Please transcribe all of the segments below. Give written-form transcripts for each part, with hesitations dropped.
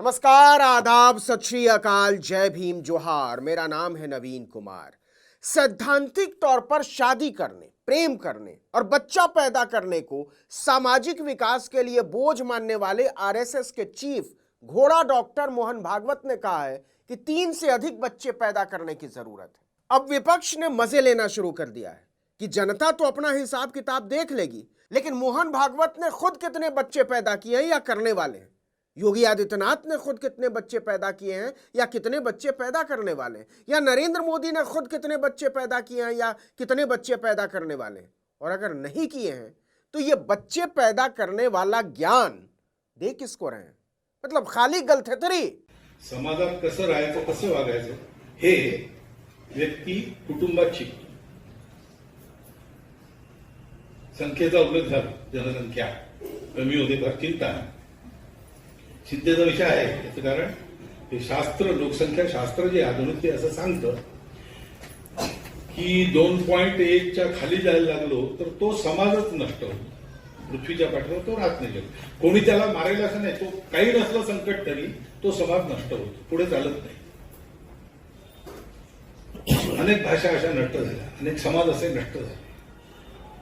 नमस्कार, आदाब, सत श्री अकाल, जय भीम, जोहार। मेरा नाम है नवीन कुमार। सैद्धांतिक तौर पर शादी करने, प्रेम करने और बच्चा पैदा करने को सामाजिक विकास के लिए बोझ मानने वाले आरएसएस के चीफ घोड़ा डॉक्टर मोहन भागवत ने कहा है कि 3 से अधिक बच्चे पैदा करने की जरूरत है। अब विपक्ष ने मजे लेना शुरू कर दिया है कि जनता तो अपना हिसाब किताब देख लेगी, लेकिन मोहन भागवत ने खुद कितने बच्चे पैदा किए हैं या करने वाले हैं, योगी आदित्यनाथ ने खुद कितने बच्चे पैदा किए हैं या कितने बच्चे पैदा करने वाले हैं, या नरेंद्र मोदी ने खुद कितने बच्चे पैदा किए हैं या कितने बच्चे पैदा करने वाले हैं, और अगर नहीं किए हैं तो ये बच्चे पैदा करने वाला ज्ञान दे किसको रहे हैं? मतलब खाली गलथेतरी। समाजात कसं राहायचं, कसं वागायचं हे व्यक्ती कुटुंबात शिकतो. संख्येचा उल्लेख झाला, जनसंख्या कमी होते फार चिंता आहे. चिंतेचा विषय आहे. याचं कारण हे शास्त्र, लोकसंख्या शास्त्र जे आधुनिक ते असं सांगतं की 2.1 च्या खाली जायला लागलो तर तो समाजच नष्ट होतो. पृथ्वीच्या पाठीवर तो राहत नाही. कोणी त्याला मारेल असं नाही. तो काही नसलं संकट तरी तो समाज नष्ट होतो, पुढे चालत नाही. अनेक भाषा अशा नष्ट झाल्या, अनेक समाज असे नष्ट झाले.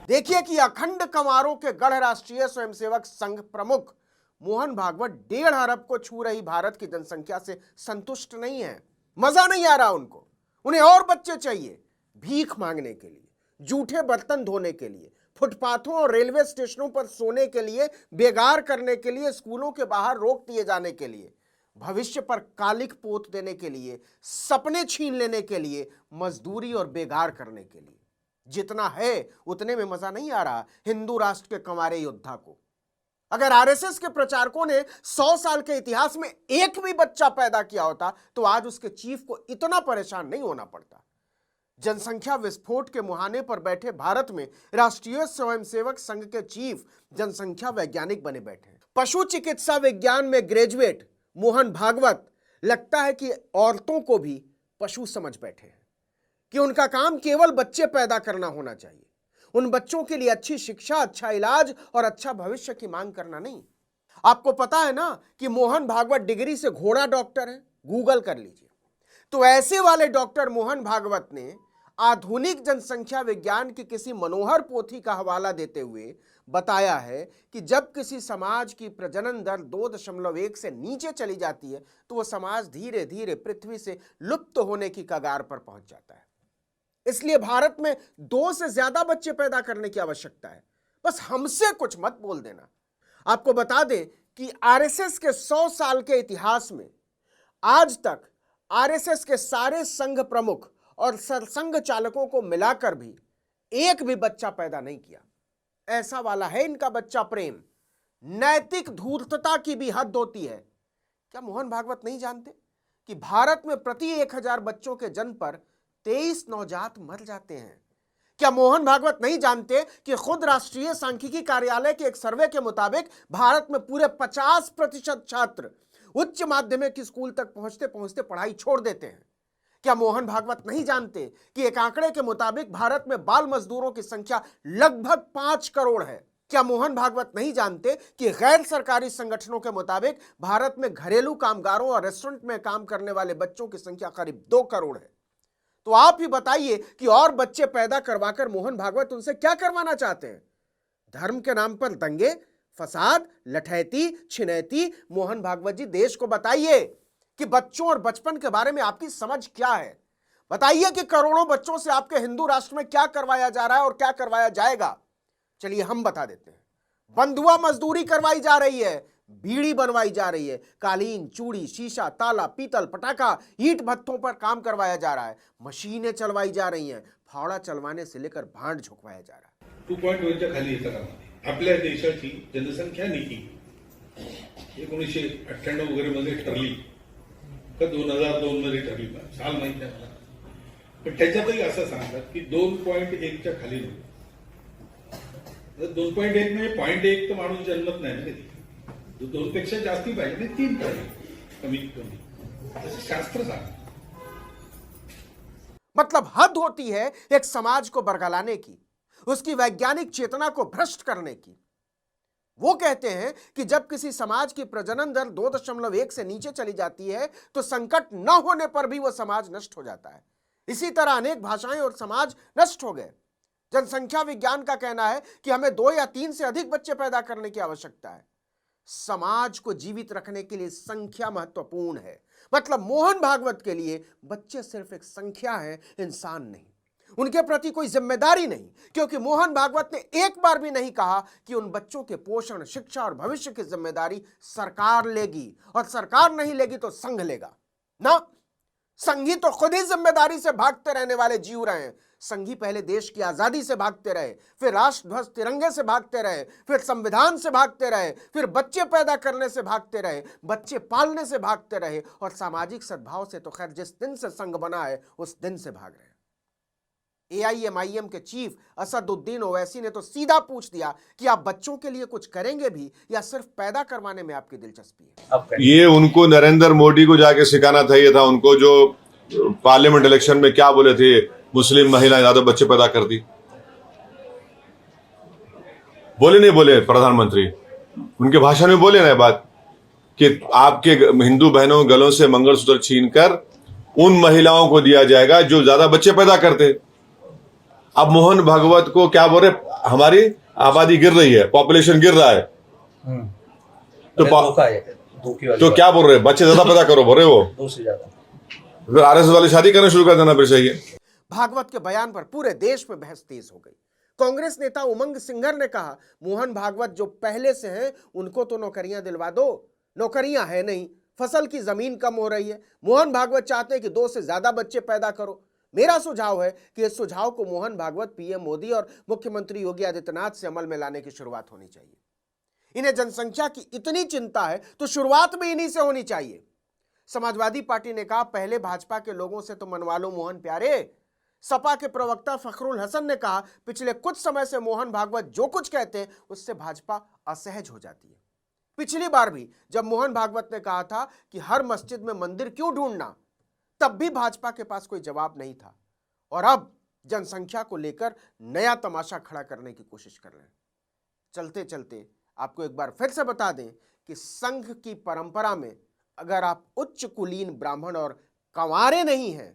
देखिए कि अखंड कमारों के गढ़ राष्ट्रीय स्वयंसेवक संघ प्रमुख मोहन भागवत 1.5 अरब को छू रही भारत की जनसंख्या से संतुष्ट नहीं है। मजा नहीं आ रहा उनको। उन्हें और बच्चे चाहिए, भीख मांगने के लिए, जूठे बर्तन धोने के लिए, फुटपाथों और रेलवे स्टेशनों पर सोने के लिए, बेगार करने के लिए, स्कूलों के बाहर रोक दिए जाने के लिए, भविष्य पर कालिक पोत देने के लिए, सपने छीन लेने के लिए, मजदूरी और बेगार करने के लिए। जितना है उतने में मजा नहीं आ रहा हिंदू राष्ट्र के कंवारे योद्धा को। अगर आरएसएस के प्रचारकों ने 100 साल के इतिहास में एक भी बच्चा पैदा किया होता तो आज उसके चीफ को इतना परेशान नहीं होना पड़ता। जनसंख्या विस्फोट के मुहाने पर बैठे भारत में राष्ट्रीय स्वयंसेवक संघ के चीफ जनसंख्या वैज्ञानिक बने बैठे हैं। पशु चिकित्सा विज्ञान में ग्रेजुएट मोहन भागवत लगता है कि औरतों को भी पशु समझ बैठे हैं कि उनका काम केवल बच्चे पैदा करना होना चाहिए, उन बच्चों के लिए अच्छी शिक्षा, अच्छा इलाज और अच्छा भविष्य की मांग करना नहीं। आपको पता है ना कि मोहन भागवत डिग्री से घोड़ा डॉक्टर है, गूगल कर लीजिए। तो ऐसे वाले डॉक्टर मोहन भागवत ने आधुनिक जनसंख्या विज्ञान की किसी मनोहर पोथी का हवाला देते हुए बताया है कि जब किसी समाज की प्रजनन दर 2.1 से नीचे चली जाती है तो वह समाज धीरे धीरे पृथ्वी से लुप्त होने की कगार पर पहुंच जाता है। इसलिए भारत में 2 से ज्यादा बच्चे पैदा करने की आवश्यकता है। बस हमसे कुछ मत बोल देना। आपको बता दें कि आरएसएस के 100 साल के इतिहास में आज तक आरएसएस के सारे संघ प्रमुख और सरसंघ चालकों को मिलाकर भी एक भी बच्चा पैदा नहीं किया। ऐसा वाला है इनका बच्चा प्रेम। नैतिक धूर्तता की भी हद होती है। क्या मोहन भागवत नहीं जानते कि भारत में प्रति 1000 बच्चों के जन्म पर 23 नवजात मर जाते हैं? क्या मोहन भागवत नहीं जानते कि खुद राष्ट्रीय सांख्यिकी कार्यालय के एक सर्वे के मुताबिक भारत में पूरे 50% छात्र उच्च माध्यमिक स्कूल तक पहुंचते पहुंचते पढ़ाई छोड़ देते हैं? क्या मोहन भागवत नहीं जानते कि एक आंकड़े के मुताबिक भारत में बाल मजदूरों की संख्या लगभग 5 करोड़ है? क्या मोहन भागवत नहीं जानते कि गैर सरकारी संगठनों के मुताबिक भारत में घरेलू कामगारों और रेस्टोरेंट में काम करने वाले बच्चों की संख्या करीब 2 करोड़ है? तो आप ही बताइए कि और बच्चे पैदा करवाकर मोहन भागवत उनसे क्या करवाना चाहते हैं? धर्म के नाम पर दंगे, फसाद, लठैती, छिनैती। मोहन भागवत जी, देश को बताइए कि बच्चों और बचपन के बारे में आपकी समझ क्या है। बताइए कि करोड़ों बच्चों से आपके हिंदू राष्ट्र में क्या करवाया जा रहा है और क्या करवाया जाएगा। चलिए हम बता देते हैं। बंधुआ मजदूरी करवाई जा रही है, बीड़ी बनवाई जा रही है, कालीन, चूड़ी, शीशा, ताला, पीतल, पटाखा, ईंट भट्ठों पर काम करवाया जा रहा है, मशीनें चलवाई जा रही हैं, फावड़ा चलवाने से लेकर भांड झुकवाया जा रहा है। 2.1 च्या खाली येतं का? आपल्या देशाची जनसंख्या नीती 1998 वगैरे मध्ये ठरली का 2002 मध्ये ठरली का साल माहिती आहे मला, पण त्याच्यातही असं सांगतात की 2.1 च्या खाली नको. 2.1 म्हणजे 0.1 तर माणूस जन्मत नाही ना कधी. 2 पेक्षा जास्ती पाहिजे नाही, 3 पाहिजे कमीत कमी, असं शास्त्र सांगतं. मतलब हद होती है एक समाज को बरगलाने की, उसकी वैज्ञानिक चेतना को भ्रष्ट करने की। वो कहते हैं कि जब किसी समाज की प्रजनन दर 2.1 से नीचे चली जाती है तो संकट न होने पर भी वह समाज नष्ट हो जाता है। इसी तरह अनेक भाषाएं और समाज नष्ट हो गए। जनसंख्या विज्ञान का कहना है कि हमें 2 या 3 से अधिक बच्चे पैदा करने की आवश्यकता है। समाज को जीवित रखने के लिए संख्या महत्वपूर्ण है। मतलब मोहन भागवत के लिए बच्चे सिर्फ एक संख्या है, इंसान नहीं। उनके प्रति कोई जिम्मेदारी नहीं, क्योंकि मोहन भागवत ने एक बार भी नहीं कहा कि उन बच्चों के पोषण, शिक्षा और भविष्य की जिम्मेदारी सरकार लेगी, और सरकार नहीं लेगी तो संघ लेगा ना। संघी तो खुद ही जिम्मेदारी से भागते रहने वाले जीव रहे हैं। संघी पहले देश की आजादी से भागते रहे, फिर राष्ट्रध्वज तिरंगे से भागते रहे, फिर संविधान से भागते रहे, फिर बच्चे पैदा करने से भागते रहे, बच्चे पालने से भागते रहे, और सामाजिक सद्भाव से तो खैर जिस दिन से संघ बना है उस दिन से भाग रहे हैं। AIMIM के चीफ असदुद्दीन ओवैसी ने तो सीधा पूछ दिया कि आप बच्चों के लिए कुछ करेंगे भी या सिर्फ पैदा करवाने में आपकी दिलचस्पी है? ये उनको नरेंद्र मोदी को जाके सिखाना चाहिए था उनको, जो पार्लियामेंट इलेक्शन में क्या बोले थे, मुस्लिम महिलाएं ज्यादा बच्चे पैदा करती। बोले नहीं बोले प्रधानमंत्री? उनके भाषण में बोले ना बात कि आपके हिंदू बहनों गलों से मंगलसूत्र छीनकर उन महिलाओं को दिया जाएगा जो ज्यादा बच्चे पैदा करते। अब मोहन भागवत को क्या बोल रहे, हमारी आबादी गिर रही है, पॉपुलेशन गिर रहा है, तो क्या बोल रहे, बच्चे ज्यादा पैदा करो बोल रहे वो, 2 से ज्यादा। फिर RSS वाली शादी करना शुरू कर देना फिर सही है। भागवत के बयान पर पूरे देश में बहस तेज हो गई। कांग्रेस नेता उमंग सिंगर ने कहा, मोहन भागवत जो पहले से हैं उनको तो नौकरियां दिलवा दो। नौकरियां है नहीं, फसल की जमीन कम हो रही है। मोहन भागवत चाहते हैं कि 2 से ज्यादा बच्चे पैदा करो। मेरा सुझाव है कि इस सुझाव को मोहन भागवत, PM मोदी और मुख्यमंत्री योगी आदित्यनाथ से अमल में लाने की शुरुआत होनी चाहिए। इन्हें जनसंख्या की इतनी चिंता है तो शुरुआत भी इन्हीं से होनी चाहिए। समाजवादी पार्टी ने कहा, पहले भाजपा के लोगों से तो मनवा लो मोहन प्यारे। सपा के प्रवक्ता फखरुल हसन ने कहा, पिछले कुछ समय से मोहन भागवत जो कुछ कहते हैं उससे भाजपा असहज हो जाती है। पिछली बार भी जब मोहन भागवत ने कहा था कि हर मस्जिद में मंदिर क्यों ढूंढना, तब भी भाजपा के पास कोई जवाब नहीं था, और अब जनसंख्या को लेकर नया तमाशा खड़ा करने की कोशिश कर रहे हैं। चलते चलते आपको एक बार फिर से बता दें कि संघ की परंपरा में अगर आप उच्च कुलीन ब्राह्मण और कंवारे नहीं हैं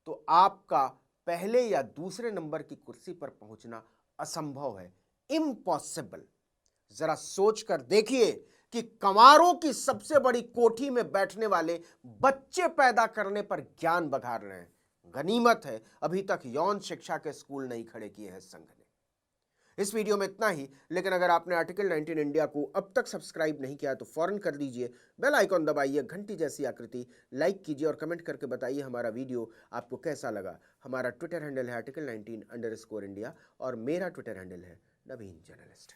तो आपका पहले या दूसरे नंबर की कुर्सी पर पहुंचना असंभव है, इम्पॉसिबल। जरा सोच कर देखिए कि कंवारों की सबसे बड़ी कोठी में बैठने वाले बच्चे पैदा करने पर ज्ञान बघार रहे हैं। गनीमत है अभी तक यौन शिक्षा के स्कूल नहीं खड़े किए हैं संघ ने। इस वीडियो में इतना ही, लेकिन अगर आपने आर्टिकल 19 इंडिया को अब तक सब्सक्राइब नहीं किया तो फौरन कर दीजिए, बेल आइकॉन दबाइए, घंटी जैसी आकृति, लाइक कीजिए और कमेंट करके बताइए हमारा वीडियो आपको कैसा लगा। हमारा ट्विटर हैंडल है article19_India और मेरा ट्विटर हैंडल है नवीन जर्नलिस्ट।